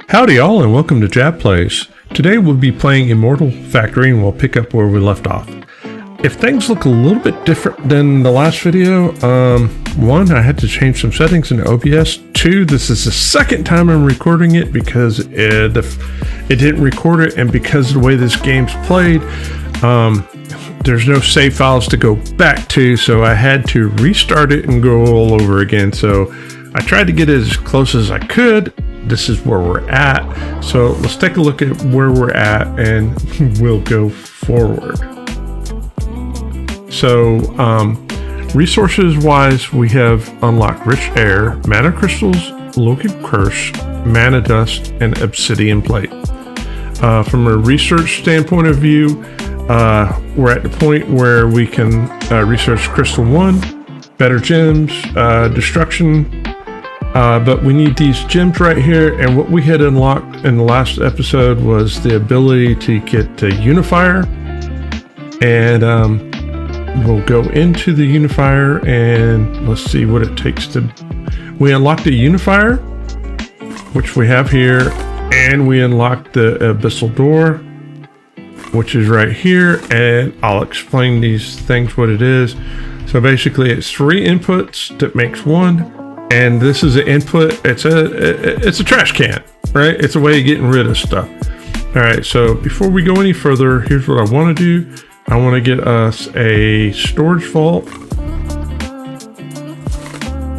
Howdy y'all and welcome to Jab Plays. Today we'll be playing Immortality Factory and we'll pick up where we left off. If things look a little bit different than the last video, one, I had to change some settings in OBS. Two, this is the second time I'm recording it because it didn't record it, and because of the way this game's played, there's no save files to go back to, so I had to restart it and go all over again. So I tried to get it as close as I could. This is where we're at. So let's take a look at where we're at and we'll go forward. So resources wise, we have unlocked rich air, mana crystals, Loki curse, mana dust, and obsidian plate. From a research standpoint of view, we're at the point where we can research crystal 1, better gems, destruction. But we need these gems right here, and what we had unlocked in the last episode was the ability to get the unifier, and we'll go into the unifier and let's see what it takes to... We unlocked the unifier, which we have here, and we unlocked the abyssal door, which is right here, and I'll explain these things what it is. So basically it's 3 inputs that makes 1. And this is an input. It's a trash can, right? It's a way of getting rid of stuff. All right, so before we go any further, here's what I want to do. I want to get us a storage vault,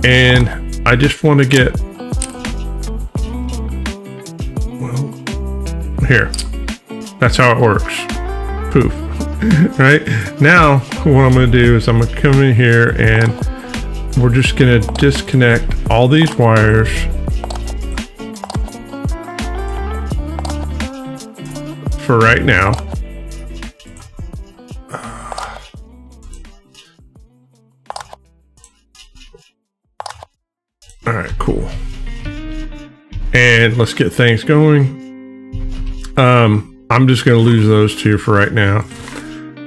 and I just want to get, well, here. That's how it works. Poof. Right now, what I'm going to do is I'm going to come in here and we're just going to disconnect all these wires for right now. All right, cool. And let's get things going. I'm just going to lose those 2 for right now.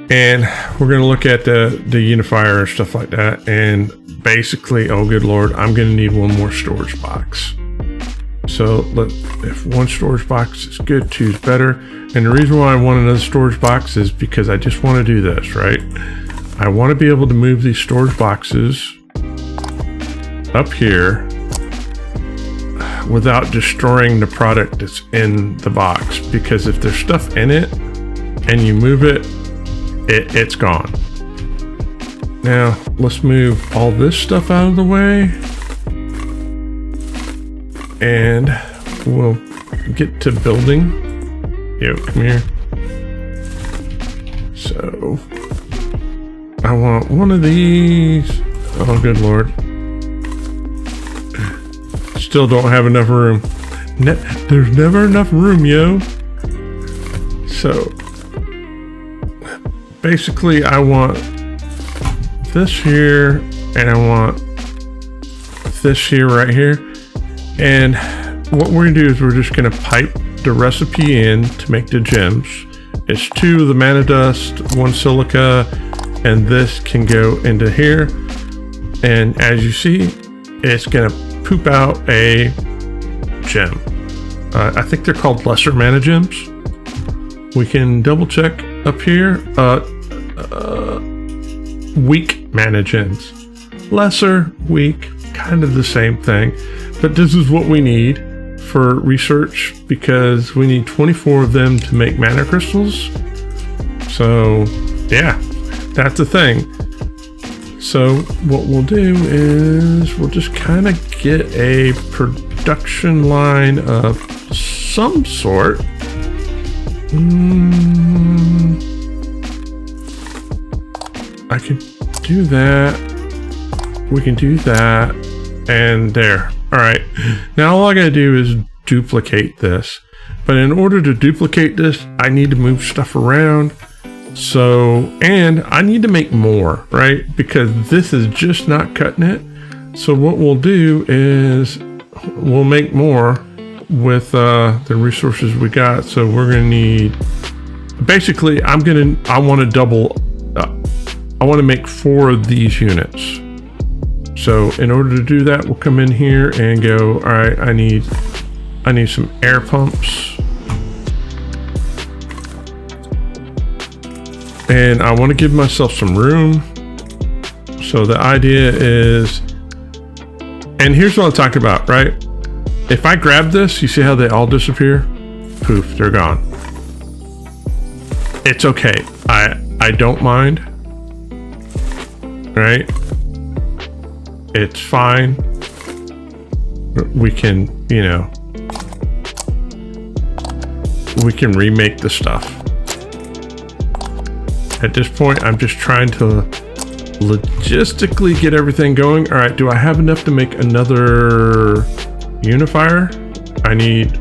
And we're going to look at the unifier and stuff like that. And basically, oh good lord, I'm going to need one more storage box. So if 1 storage box is good, 2 is better. And the reason why I want another storage box is because I just want to do this, right? I want to be able to move these storage boxes up here without destroying the product that's in the box. Because if there's stuff in it and you move it, it's gone. Now let's move all this stuff out of the way and we'll get to building. Yo, come here. So I want one of these. Oh good lord. Still don't have enough room. There's never enough room, yo. So basically I want this here and I want this here, right here. And what we're gonna do is we're just gonna pipe the recipe in to make the gems. It's 2 of the mana dust, 1 silica, and this can go into here. And as you see, it's gonna poop out a gem. I think they're called lesser mana gems. We can double check up here. Weak mana gems. Lesser, weak, kind of the same thing. But this is what we need for research because we need 24 of them to make mana crystals. So yeah, that's the thing. So what we'll do is we'll just kind of get a production line of some sort. I can do that. We can do that. And there. All right. Now all I gotta do is duplicate this. But in order to duplicate this, I need to move stuff around. So, and I need to make more, right? Because this is just not cutting it. So what we'll do is we'll make more with the resources we got. So we're gonna need, basically I want to double up. I want to make 4 of these units. So in order to do that, we'll come in here and go, all right, I need I need some air pumps. And I want to give myself some room. So the idea is, and here's what I'm talking about, right? If I grab this, you see how they all disappear? Poof, they're gone. It's okay. I don't mind. Right? It's fine. We can, you know, we can remake the stuff. At this point, I'm just trying to logistically get everything going. All right, do I have enough to make another unifier? I need,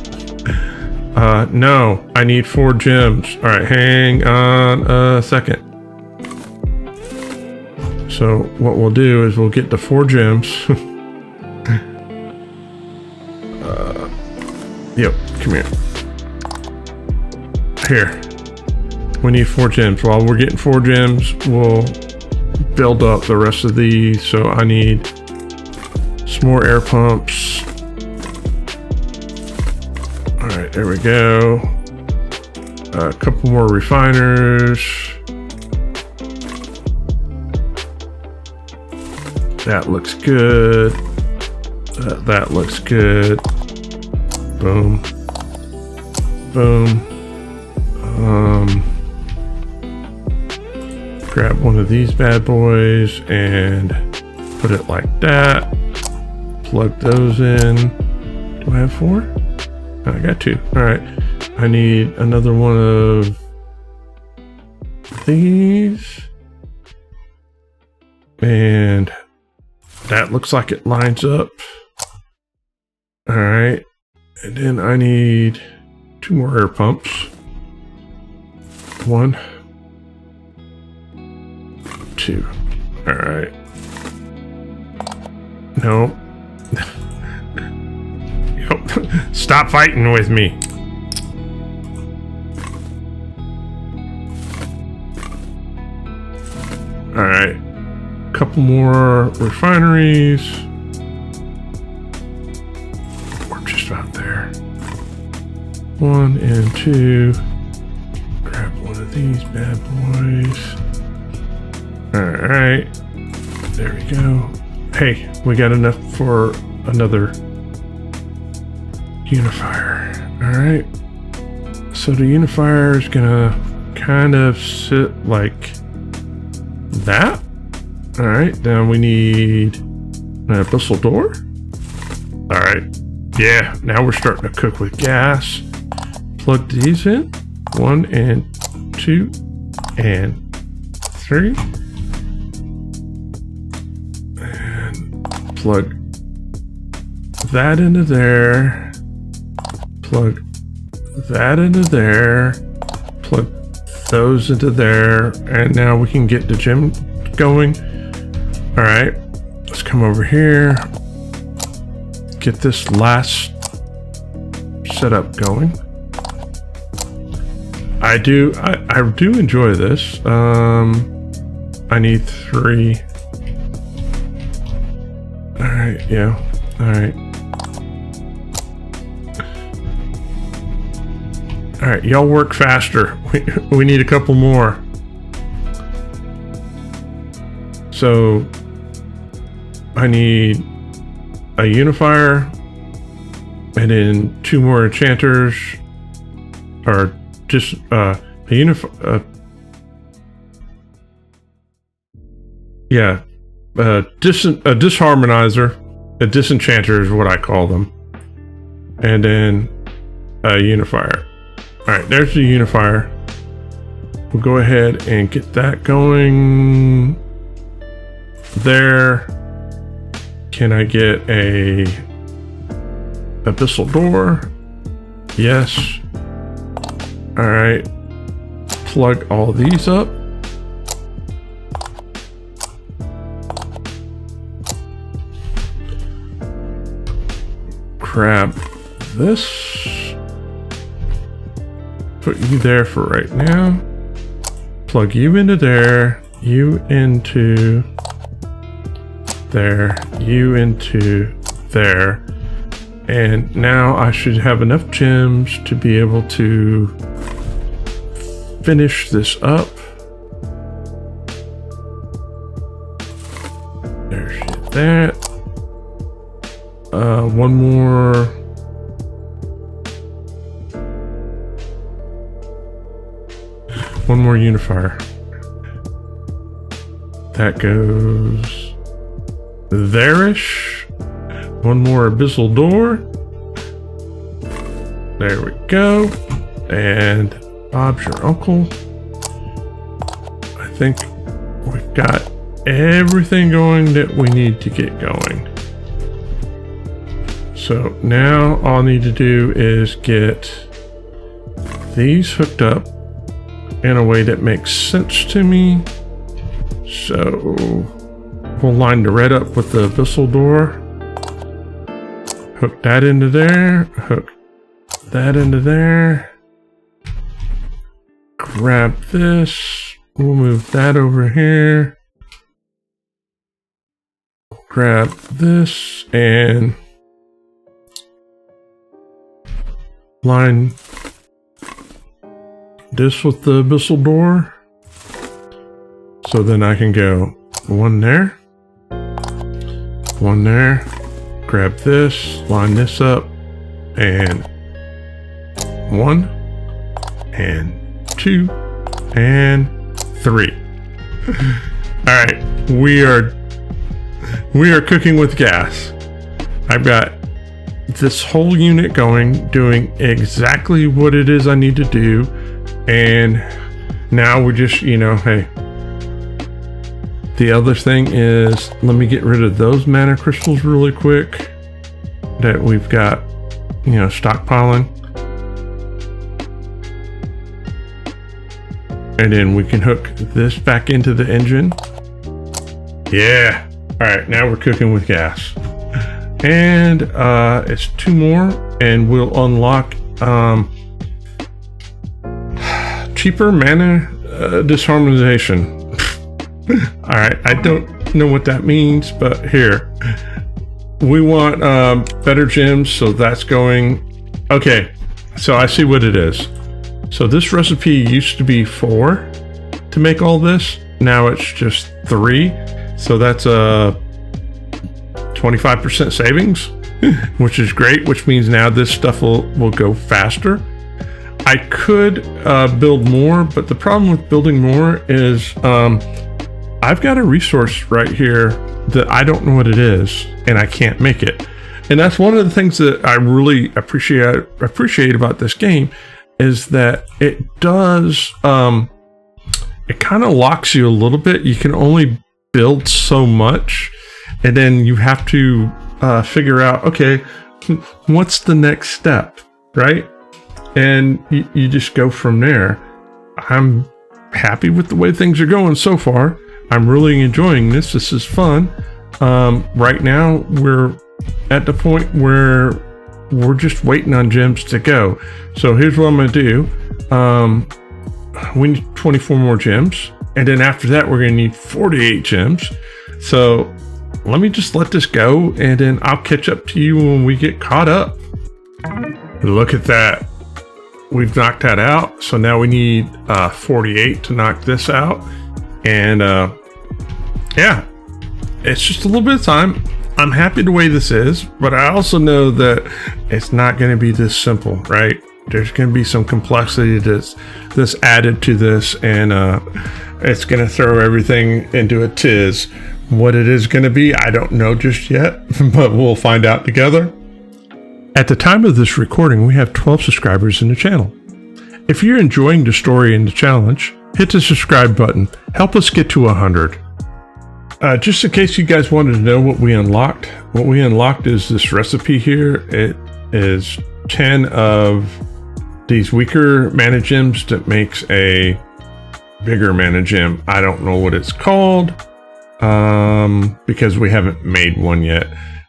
no, I need 4 gems. All right, hang on a second. So what we'll do is we'll get the 4 gems. Yep, come here. Here. We need 4 gems. While we're getting 4 gems, we'll build up the rest of these. So I need some more air pumps. All right, there we go. A couple more refiners. That looks good. That looks good. Boom. Boom. Grab one of these bad boys and put it like that. Plug those in. Do I have 4? Oh, I got 2. All right. I need another one of these. And that looks like it lines up. All right. And then I need 2 more air pumps. 1, 2. All right. No. Stop fighting with me. All right. Couple more refineries. We're just about there. 1 and 2. Grab one of these bad boys. All right. There we go. Hey, we got enough for another unifier. All right. So the unifier is gonna kind of sit like that. All right. Then we need an abyssal door. All right. Yeah. Now we're starting to cook with gas. Plug these in. 1 and 2 and 3. And plug that into there. Plug that into there. Plug those into there. And now we can get the gym going. All right. Let's come over here. Get this last setup going. I do enjoy this. I need 3. All right, yeah. All right. All right, y'all work faster. We need a couple more. So I need a unifier and then 2 more enchanters, or just a disharmonizer, a disenchanter is what I call them, and then a unifier. All right, there's the unifier. We'll go ahead and get that going there. Can I get a abyssal door? Yes. All right, plug all these up. Grab this. Put you there for right now. Plug you into there, you into there, you into there. And now I should have enough gems to be able to finish this up. There's that. One more. One more unifier. That goes there-ish. One more abyssal door. There we go. And Bob's your uncle. I think we've got everything going that we need to get going. So now all I need to do is get these hooked up in a way that makes sense to me. So we'll line the red up with the abyssal door. Hook that into there. Hook that into there. Grab this. We'll move that over here. Grab this and line this with the abyssal door. So then I can go one there, grab this, line this up, and 1, and 2, and 3. All right, we are cooking with gas. I've got this whole unit going, doing exactly what it is I need to do, and now we're just, hey. The other thing is, let me get rid of those mana crystals really quick that we've got, stockpiling. And then we can hook this back into the engine. Yeah. All right, now we're cooking with gas. And it's 2 more and we'll unlock cheaper mana disharmonization. All right, I don't know what that means, but here we want better gems, so that's going. Okay, so I see what it is. So this recipe used to be 4 to make all this. Now it's just 3, so that's a 25% savings, which is great, which means now this stuff will go faster. I could build more, but the problem with building more is I've got a resource right here that I don't know what it is, and I can't make it. And that's one of the things that I really appreciate about this game, is that it does, it kind of locks you a little bit. You can only build so much, and then you have to figure out, okay, what's the next step, right? And you just go from there. I'm happy with the way things are going so far. I'm really enjoying this. This is fun. Right now, we're at the point where we're just waiting on gems to go. So here's what I'm going to do. We need 24 more gems. And then after that, we're going to need 48 gems. So let me just let this go, and then I'll catch up to you when we get caught up. Look at that. We've knocked that out. So now we need 48 to knock this out. And yeah, it's just a little bit of time. I'm happy the way this is, but I also know that it's not going to be this simple, right? There's going to be some complexity that's added to this, and it's going to throw everything into a tiz. What it is going to be, I don't know just yet, but we'll find out together. At the time of this recording, we have 12 subscribers in the channel. If you're enjoying the story and the challenge, hit the subscribe button. Help us get to 100. Just in case you guys wanted to know what we unlocked is this recipe here. It is 10 of these weaker mana gems that makes a bigger mana gem. I don't know what it's called because we haven't made one yet,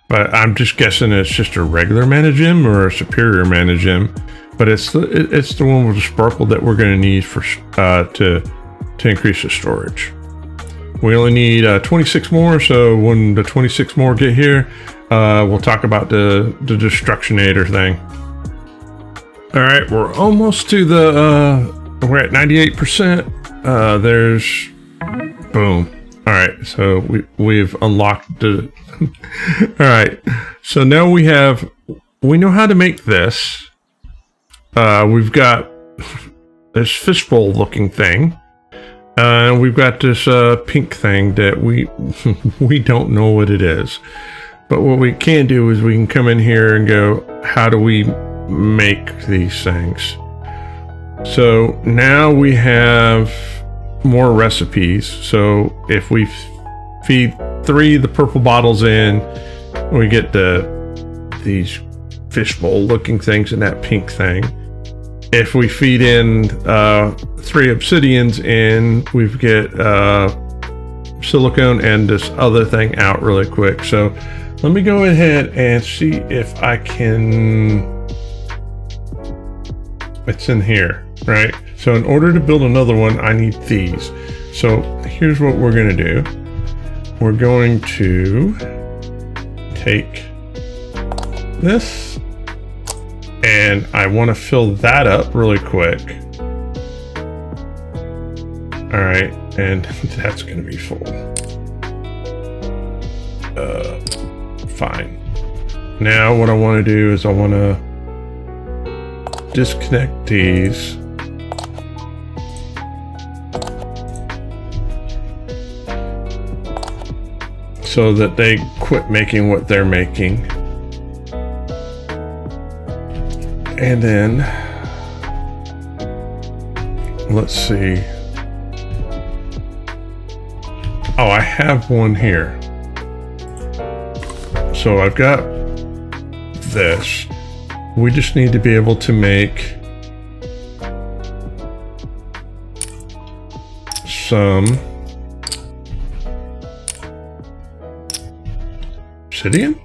but I'm just guessing it's just a regular mana gem or a superior mana gem. But it's the one with the sparkle that we're going to need for to increase the storage. We only need 26 more, so when the 26 more get here, we'll talk about the Destructionator thing. All right, we're almost to the, we're at 98%. There's, boom. All right, so we've unlocked the, all right. So now we know how to make this. We've got this fishbowl looking thing. And we've got this pink thing that we don't know what it is. But what we can do is we can come in here and go, how do we make these things? So now we have more recipes. So if we feed 3 of the purple bottles in, we get these fishbowl looking things and that pink thing. If we feed in 3 obsidians in, we get silicone and this other thing out really quick. So let me go ahead and see if I can, it's in here, right? So in order to build another one, I need these. So here's what we're gonna do. We're going to take this, and I want to fill that up really quick. All right, and that's going to be full. Fine. Now what I want to do is I want to disconnect these. So that they quit making what they're making. And then, let's see. Oh, I have one here. So I've got this. We just need to be able to make some obsidian?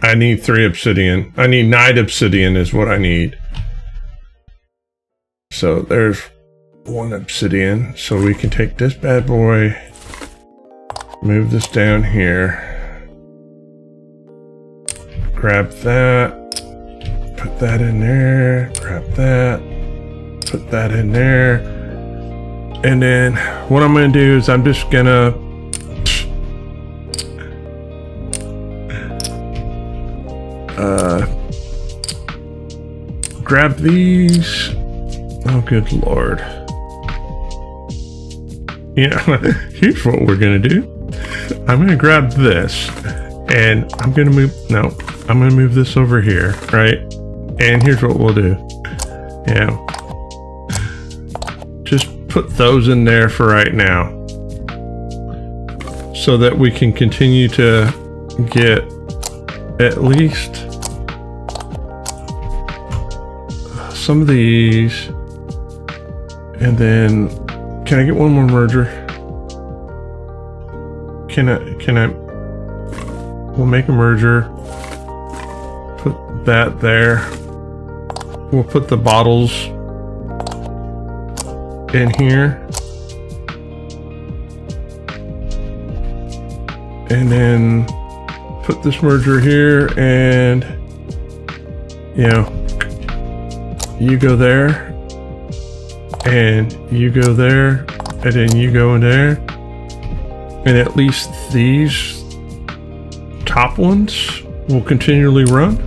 I need 3 obsidian. I need 9 obsidian is what I need. So there's 1 obsidian. So we can take this bad boy, move this down here, grab that, put that in there, grab that, put that in there. And then what I'm going to do is I'm just going to grab these. Oh, good Lord. Yeah, here's what we're going to do. I'm going to grab this and I'm going to move. No, I'm going to move this over here, right? And here's what we'll do. Yeah. Just put those in there for right now so that we can continue to get at least some of these. And then can I get one more merger? Can I we'll make a merger, put that there. We'll put the bottles in here, and then put this merger here, and you know, you go there, and you go there, and then you go in there, and at least these top ones will continually run.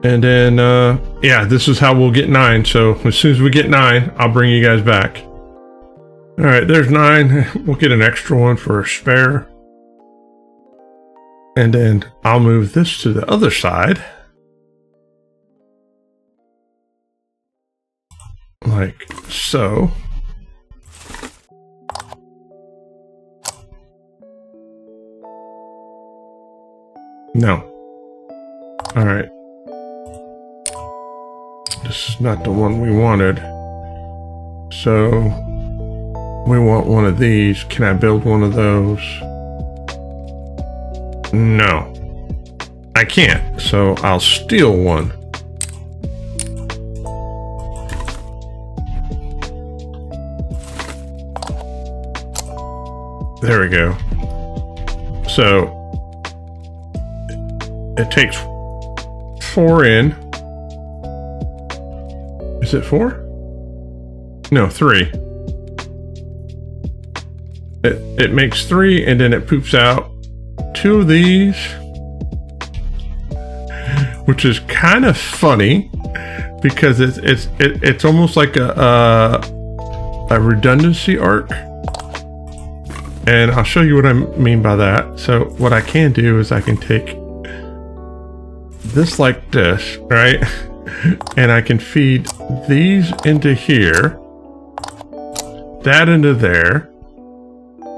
And then, yeah, this is how we'll get 9. So as soon as we get 9, I'll bring you guys back. All right, there's 9. We'll get an extra one for a spare. And then I'll move this to the other side. Like so. No. All right. This is not the one we wanted. So we want one of these. Can I build one of those? No. I can't. So I'll steal one. There we go. So it takes 4 in. Is it 4? No, 3. It makes 3 and then it poops out 2 of these, which is kind of funny because it's almost like a redundancy arc. And I'll show you what I mean by that. So what I can do is I can take this like this, right? And I can feed these into here, that into there.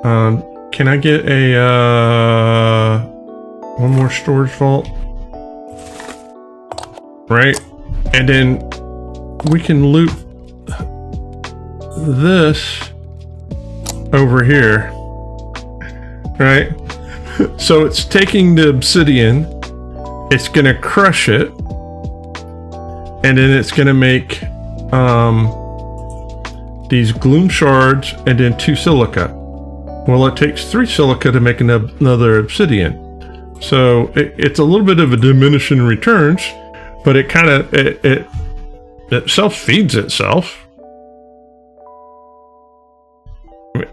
Can I get a one more storage vault? Right? And then we can loop this over here. Right? So it's taking the obsidian, it's gonna crush it, and then it's gonna make these gloom shards and then 2 silica. Well, it takes 3 silica to make another obsidian. So it's a little bit of a diminishing returns, but it kind of it self-feeds itself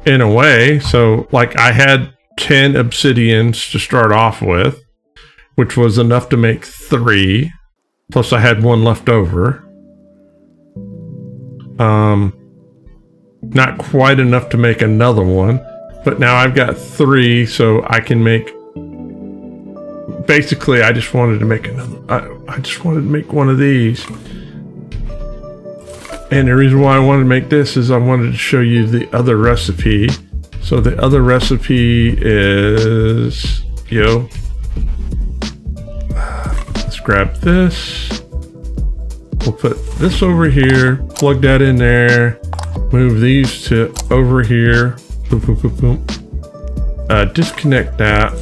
in a way. So like I had 10 obsidians to start off with, which was enough to make 3, plus I had 1 left over. Not quite enough to make another one, but now I've got 3, so I can make, basically I just wanted to make another, I just wanted to make one of these. And the reason why I wanted to make this is I wanted to show you the other recipe. So the other recipe is, let's grab this. We'll put this over here, plug that in there, move these to over here. Boom, boom, boom, boom. Disconnect that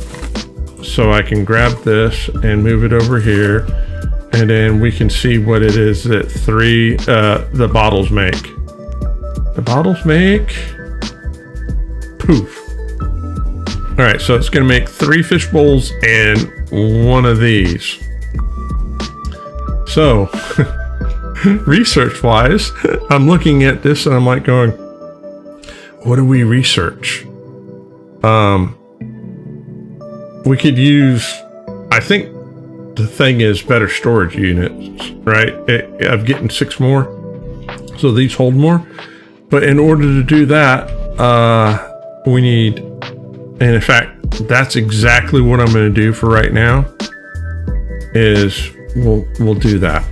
so I can grab this and move it over here. And then we can see what it is that the bottles make. The bottles make poof. All right, so it's gonna make 3 fish bowls and 1 of these. So research wise, I'm looking at this and I'm like going, what do we research? We could use, I think the thing is better storage units, right? I'm getting 6 more, so these hold more. But in order to do that, we need, and in fact, that's exactly what I'm going to do for right now. Is we'll do that.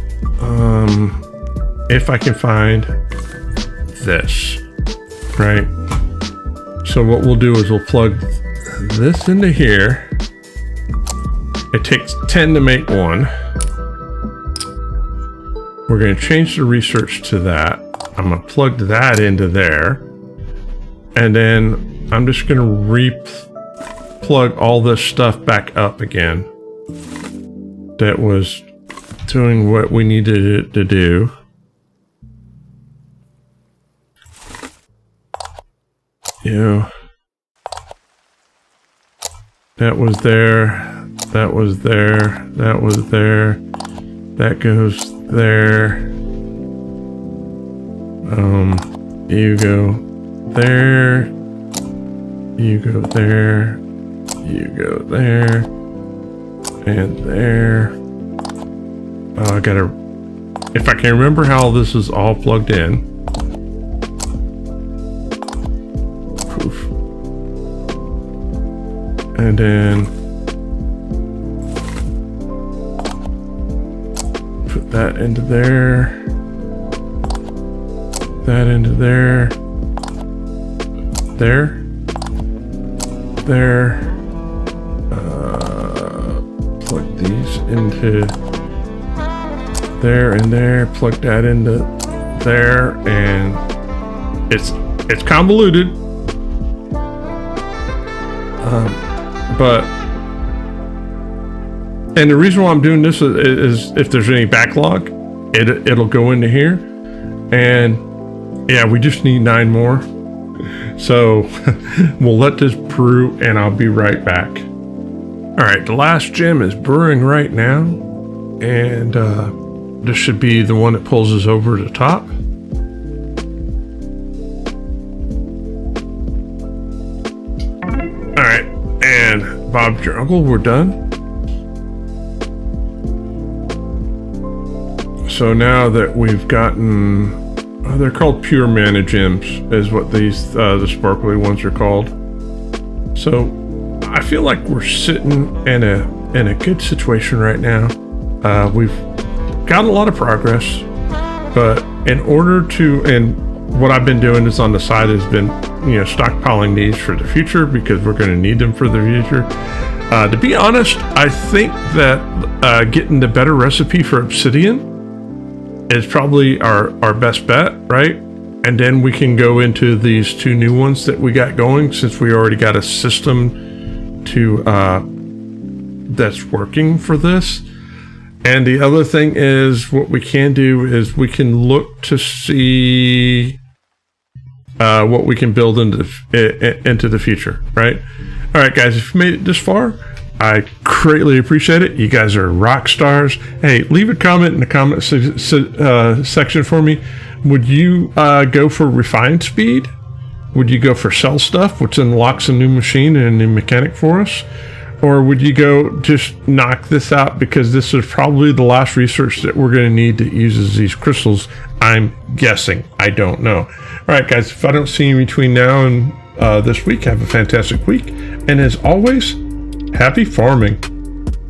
If I can find this, right? So what we'll do is we'll plug this into here. It takes 10 to make 1. We're going to change the research to that. I'm going to plug that into there. And then I'm just going to re-plug all this stuff back up again. That was doing what we needed it to do. That was there. That was there. That was there. That goes there. You go there. You go there. You go there. And there. I gotta, if I can remember how this is all plugged in. Poof. And then put that into there. That into there. There. There. Plug these into there and there. Plug that into there, and it's convoluted. But and the reason why I'm doing this is if there's any backlog, it'll go into here, and yeah, we just need 9 more. So we'll let this brew and I'll be right back. All right, the last gem is brewing right now, and this should be the one that pulls us over the top. All right, and Bob's your uncle, we're done. So now that we've gotten, they're called pure mana gems, is what these the sparkly ones are called. So I feel like we're sitting in a good situation right now. We've got a lot of progress, but in order to, and what I've been doing is on the side has been, stockpiling these for the future because we're going to need them for the future. To be honest, I think that getting the better recipe for obsidian is probably our best bet, right? And then we can go into these two new ones that we got going, since we already got a system to that's working for this. And the other thing is, what we can do is we can look to see what we can build into the future, right? All right, guys, if you made it this far, I greatly appreciate it. You guys are rock stars. Hey, leave a comment in the comment section for me. Would you go for refined speed? Would you go for cell stuff, which unlocks a new machine and a new mechanic for us? Or would you go just knock this out because this is probably the last research that we're going to need that uses these crystals? I'm guessing. I don't know. All right, guys, if I don't see you between now and this week, have a fantastic week. And as always, happy farming.